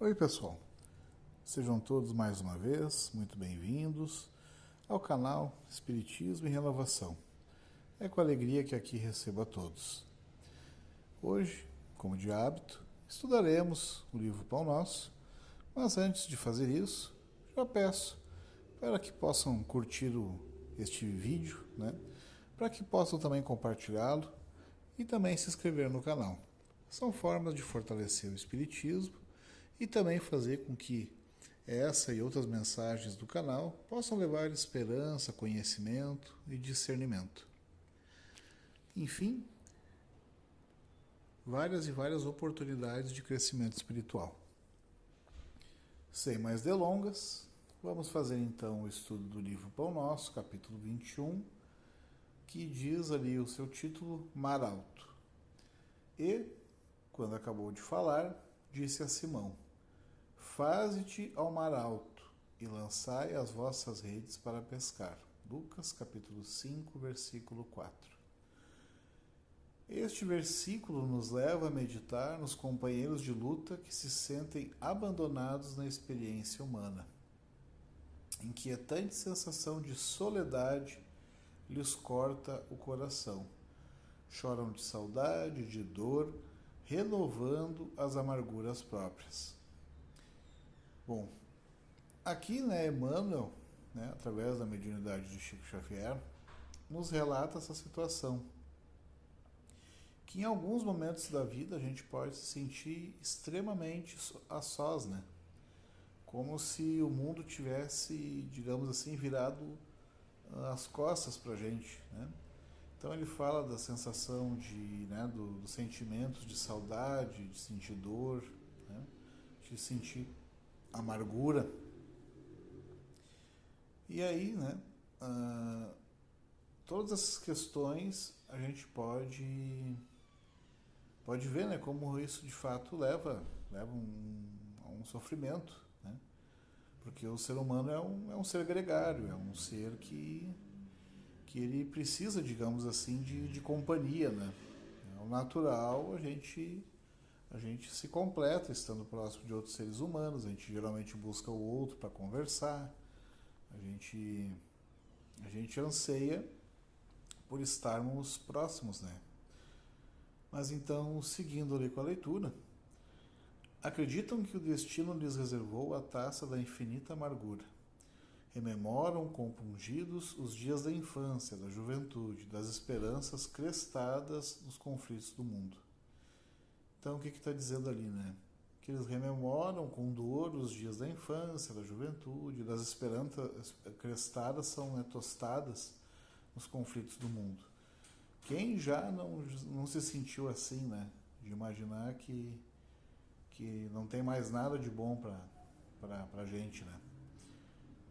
Oi pessoal, sejam todos mais uma vez muito bem-vindos ao canal Espiritismo e Renovação. É com alegria que aqui recebo a todos. Hoje, como de hábito, estudaremos o livro Pão Nosso, mas antes de fazer isso, já peço para que possam curtir este vídeo, para que possam também compartilhá-lo e também se inscrever no canal. São formas de fortalecer o Espiritismo e também fazer com que essa e outras mensagens do canal possam levar esperança, conhecimento e discernimento. Enfim, várias e várias oportunidades de crescimento espiritual. Sem mais delongas, vamos fazer então o estudo do livro Pão Nosso, capítulo 21, que diz ali o seu título, Mar Alto. E, quando acabou de falar, disse a Simão: Faze-te ao mar alto e lançai as vossas redes para pescar. Lucas capítulo 5, versículo 4. Este versículo nos leva a meditar nos companheiros de luta que se sentem abandonados na experiência humana. Inquietante sensação de soledade lhes corta o coração. Choram de saudade, de dor, renovando as amarguras próprias. Bom, aqui, Emmanuel, através da mediunidade de Chico Xavier, nos relata essa situação. Que em alguns momentos da vida a gente pode se sentir extremamente a sós, como se o mundo tivesse, digamos assim, virado as costas para a gente, Então ele fala da sensação dos sentimentos de saudade, de sentir dor, de sentir amargura. E aí, todas essas questões a gente pode ver, como isso de fato leva a um sofrimento, porque o ser humano é um ser gregário, é um ser que ele precisa, digamos assim, de companhia, É o natural, a gente se completa estando próximo de outros seres humanos, a gente geralmente busca o outro para conversar, a gente anseia por estarmos próximos, Mas então, seguindo ali com a leitura, acreditam que o destino lhes reservou a taça da infinita amargura. Rememoram compungidos os dias da infância, da juventude, das esperanças crestadas nos conflitos do mundo. Então, o que está dizendo ali, Que eles rememoram com dor os dias da infância, da juventude, das esperanças crestadas são tostadas nos conflitos do mundo. Quem já não se sentiu assim, De imaginar que não tem mais nada de bom para a gente,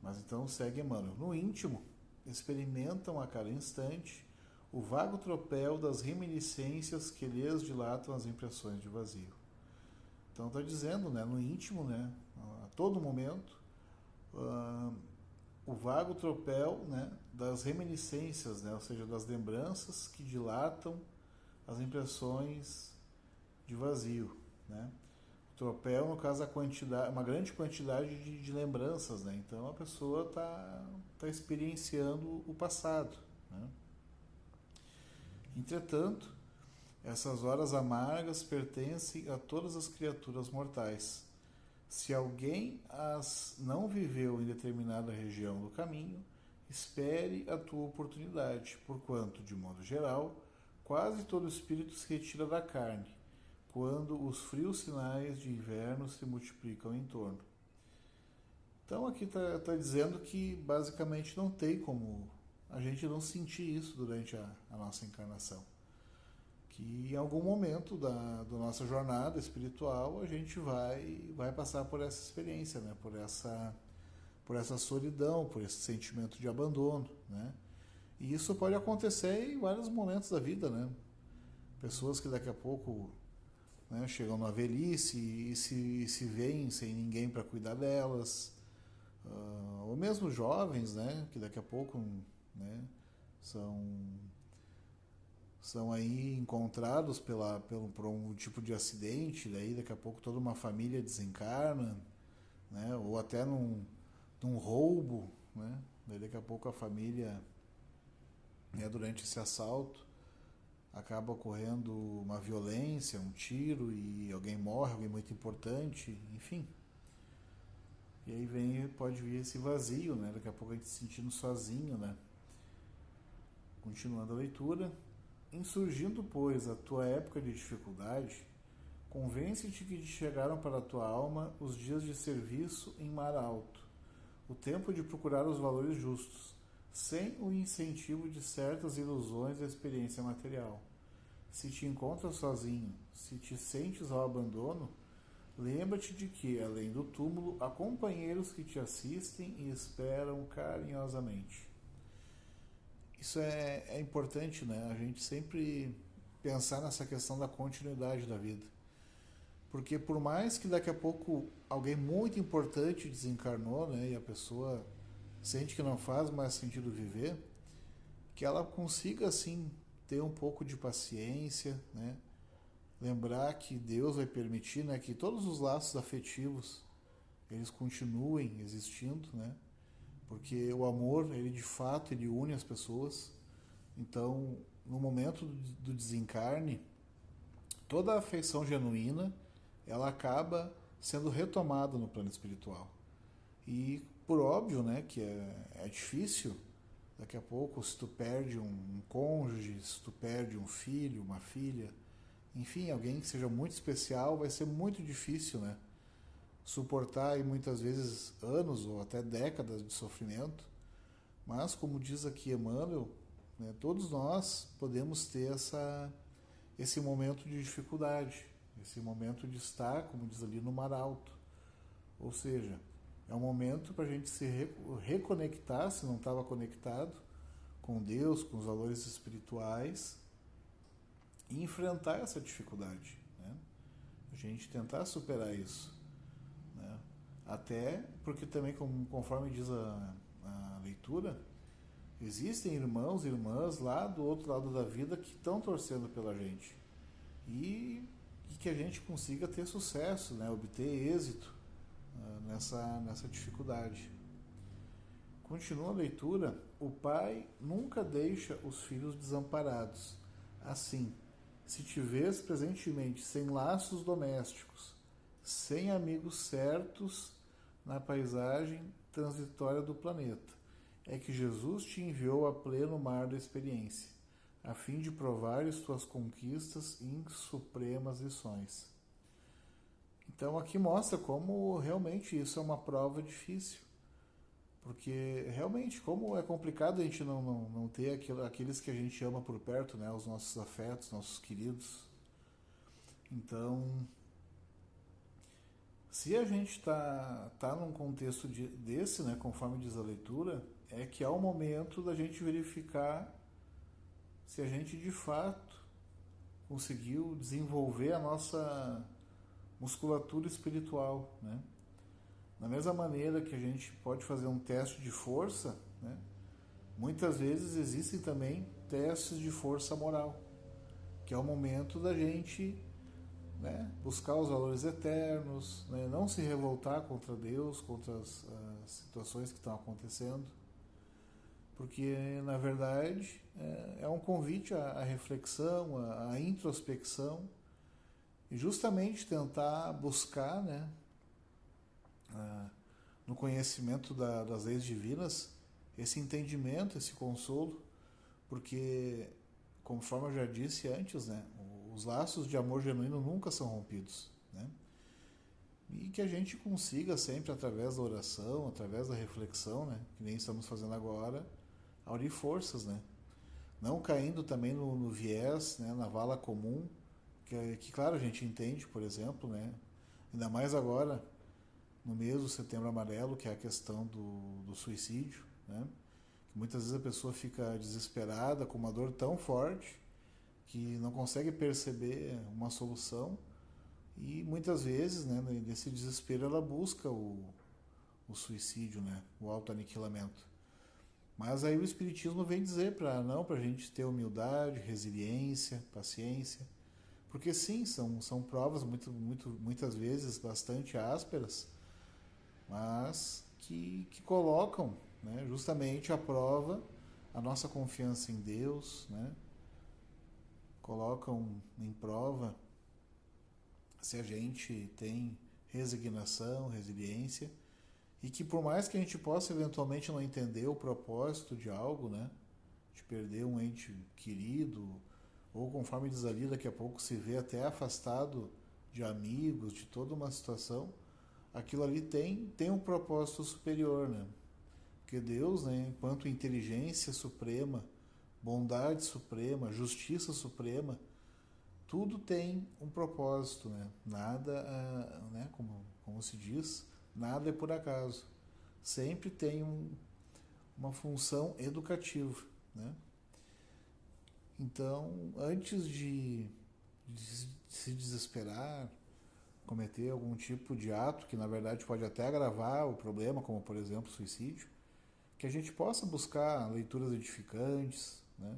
Mas então segue Emmanuel. No íntimo, experimentam a cada instante o vago tropel das reminiscências que lhes dilatam as impressões de vazio. Então está dizendo, no íntimo, a todo momento, o vago tropel, das reminiscências, ou seja, das lembranças que dilatam as impressões de vazio, O tropel, no caso, uma grande quantidade de lembranças, Então a pessoa está experienciando o passado, Entretanto, essas horas amargas pertencem a todas as criaturas mortais. Se alguém as não viveu em determinada região do caminho, espere a tua oportunidade, porquanto, de modo geral, quase todo espírito se retira da carne, quando os frios sinais de inverno se multiplicam em torno. Então aqui está dizendo que basicamente não tem como a gente não sentir isso durante a nossa encarnação. Que em algum momento da nossa jornada espiritual a gente vai passar por essa experiência, por essa solidão, por esse sentimento de abandono, E isso pode acontecer em vários momentos da vida, Pessoas que daqui a pouco chegam na velhice e se veem sem ninguém para cuidar delas, ou mesmo jovens, que daqui a pouco, são são aí encontrados por um tipo de acidente, daí daqui a pouco toda uma família desencarna, né? Ou até num roubo, né? Daí daqui a pouco a família, né, durante esse assalto, acaba ocorrendo uma violência, um tiro e alguém morre, alguém muito importante, enfim. E aí pode vir esse vazio, né? Daqui a pouco a gente se sentindo sozinho, né? Continuando a leitura. Insurgindo, pois, a tua época de dificuldade, convence-te que te chegaram para a tua alma os dias de serviço em mar alto, o tempo de procurar os valores justos, sem o incentivo de certas ilusões da experiência material. Se te encontras sozinho, se te sentes ao abandono, lembra-te de que, além do túmulo, há companheiros que te assistem e esperam carinhosamente. Isso é importante, né? A gente sempre pensar nessa questão da continuidade da vida. Porque por mais que daqui a pouco alguém muito importante desencarnou, né, e a pessoa sente que não faz mais sentido viver, que ela consiga, assim, ter um pouco de paciência, né? Lembrar que Deus vai permitir, né, que todos os laços afetivos eles continuem existindo, né? Porque o amor, ele de fato, ele une as pessoas. Então, no momento do desencarne, toda a afeição genuína, ela acaba sendo retomada no plano espiritual. E, por óbvio, né, que é difícil, daqui a pouco, se tu perde um cônjuge, se tu perde um filho, uma filha, enfim, alguém que seja muito especial, vai ser muito difícil, né? Suportar aí muitas vezes anos ou até décadas de sofrimento, mas como diz aqui Emmanuel, né, todos nós podemos ter esse momento de dificuldade, esse momento de estar, como diz ali, no mar alto. Ou seja, é um momento para a gente se reconectar, se não estava conectado, com Deus, com os valores espirituais, e enfrentar essa dificuldade, né? A gente tentar superar isso. Até porque também, conforme diz a leitura, existem irmãos e irmãs lá do outro lado da vida que estão torcendo pela gente. E que a gente consiga ter sucesso, né? Obter êxito nessa dificuldade. Continua a leitura. O pai nunca deixa os filhos desamparados. Assim, se te vês presentemente sem laços domésticos, sem amigos certos na paisagem transitória do planeta, é que Jesus te enviou a pleno mar da experiência, a fim de provares tuas conquistas em supremas lições. Então aqui mostra como realmente isso é uma prova difícil, porque realmente como é complicado a gente não ter aqueles que a gente ama por perto, né, os nossos afetos, nossos queridos. Então, se a gente tá num contexto desse, né, conforme diz a leitura, é que é o momento da gente verificar se a gente de fato conseguiu desenvolver a nossa musculatura espiritual, né? Da mesma maneira que a gente pode fazer um teste de força, né, muitas vezes existem também testes de força moral, que é o momento da gente, né, buscar os valores eternos, né, não se revoltar contra Deus, contra as situações que estão acontecendo, porque na verdade é um convite à reflexão, à introspecção, e justamente tentar buscar, né, no conhecimento das leis divinas esse entendimento, esse consolo, porque, conforme eu já disse antes, né, os laços de amor genuíno nunca são rompidos, né? E que a gente consiga sempre, através da oração, através da reflexão, né, que nem estamos fazendo agora, aurir forças, né? Não caindo também no viés, né, na vala comum, que claro, a gente entende, por exemplo, né, ainda mais agora, no mês do Setembro Amarelo, que é a questão do suicídio, né? Que muitas vezes a pessoa fica desesperada, com uma dor tão forte, que não consegue perceber uma solução, e muitas vezes, né, nesse desespero, ela busca o suicídio, né, o autoaniquilamento. Mas aí o Espiritismo vem dizer para não, para a gente ter humildade, resiliência, paciência, porque sim, são provas muitas vezes bastante ásperas, mas que colocam, né, justamente à prova a nossa confiança em Deus, né, colocam em prova se a gente tem resignação, resiliência, e que por mais que a gente possa eventualmente não entender o propósito de algo, né, de perder um ente querido, ou conforme diz ali, daqui a pouco se vê até afastado de amigos, de toda uma situação, aquilo ali tem um propósito superior, né? Porque Deus, né, enquanto inteligência suprema, bondade suprema, justiça suprema, tudo tem um propósito, né? Nada, né, como se diz, nada é por acaso. Sempre tem uma função educativa, né? Então, antes de se desesperar, cometer algum tipo de ato que na verdade pode até agravar o problema, como por exemplo suicídio, que a gente possa buscar leituras edificantes, né?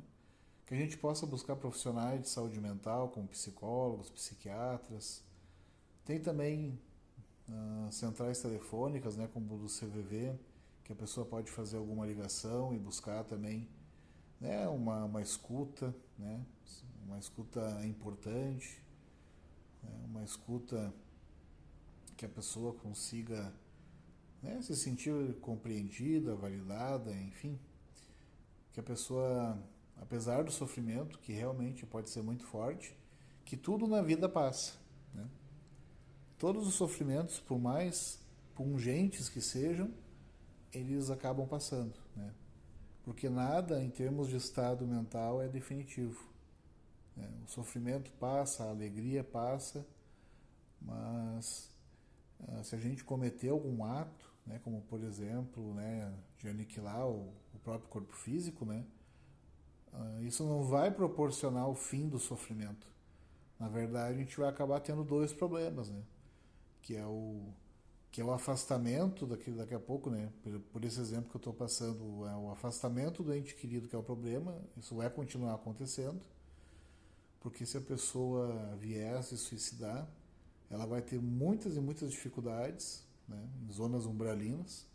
Que a gente possa buscar profissionais de saúde mental, como psicólogos, psiquiatras. Tem também centrais telefônicas, né, como o do CVV, que a pessoa pode fazer alguma ligação e buscar também, né, uma escuta, né, uma escuta importante, né, uma escuta que a pessoa consiga, né, se sentir compreendida, validada, enfim, que a pessoa, apesar do sofrimento, que realmente pode ser muito forte, que tudo na vida passa, né? Todos os sofrimentos, por mais pungentes que sejam, eles acabam passando, né? Porque nada, em termos de estado mental, é definitivo, né? O sofrimento passa, a alegria passa, mas se a gente cometer algum ato, né, como por exemplo, né, de aniquilar o próprio corpo físico, né, isso não vai proporcionar o fim do sofrimento. Na verdade, a gente vai acabar tendo dois problemas, né? Que é o afastamento daqui a pouco, né? Por esse exemplo que eu estou passando, é o afastamento do ente querido que é o problema. Isso vai continuar acontecendo, porque se a pessoa vier a se suicidar, ela vai ter muitas e muitas dificuldades, né, em zonas umbralinas,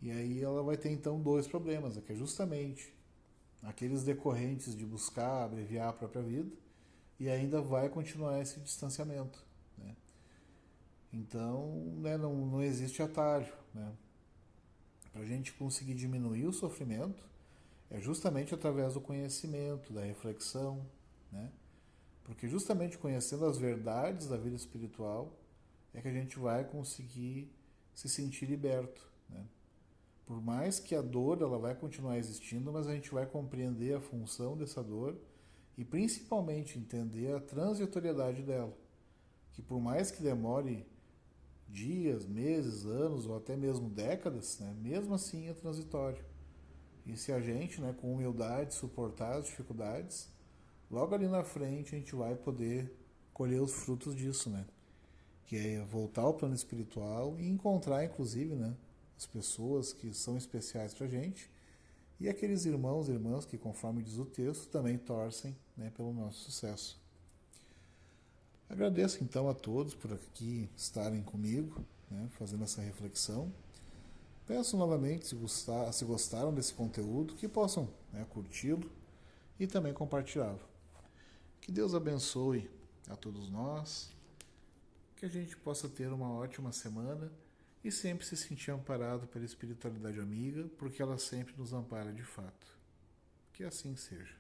e aí ela vai ter então dois problemas, que é justamente aqueles decorrentes de buscar abreviar a própria vida, e ainda vai continuar esse distanciamento, né? Então, né, não existe atalho, né? Para a gente conseguir diminuir o sofrimento é justamente através do conhecimento, da reflexão, né? Porque justamente conhecendo as verdades da vida espiritual é que a gente vai conseguir se sentir liberto, né? Por mais que a dor ela vai continuar existindo, mas a gente vai compreender a função dessa dor e principalmente entender a transitoriedade dela, que por mais que demore dias, meses, anos ou até mesmo décadas, né, mesmo assim é transitório. E se a gente, né, com humildade, suportar as dificuldades, logo ali na frente a gente vai poder colher os frutos disso, né? Que é voltar ao plano espiritual e encontrar, inclusive, né, as pessoas que são especiais pra gente e aqueles irmãos e irmãs que, conforme diz o texto, também torcem, né, pelo nosso sucesso. Agradeço então a todos por aqui estarem comigo, né, fazendo essa reflexão. Peço novamente, se gostaram desse conteúdo, que possam, né, curti-lo e também compartilhá-lo. Que Deus abençoe a todos nós, que a gente possa ter uma ótima semana e sempre se sentir amparado pela espiritualidade amiga, porque ela sempre nos ampara de fato. Que assim seja.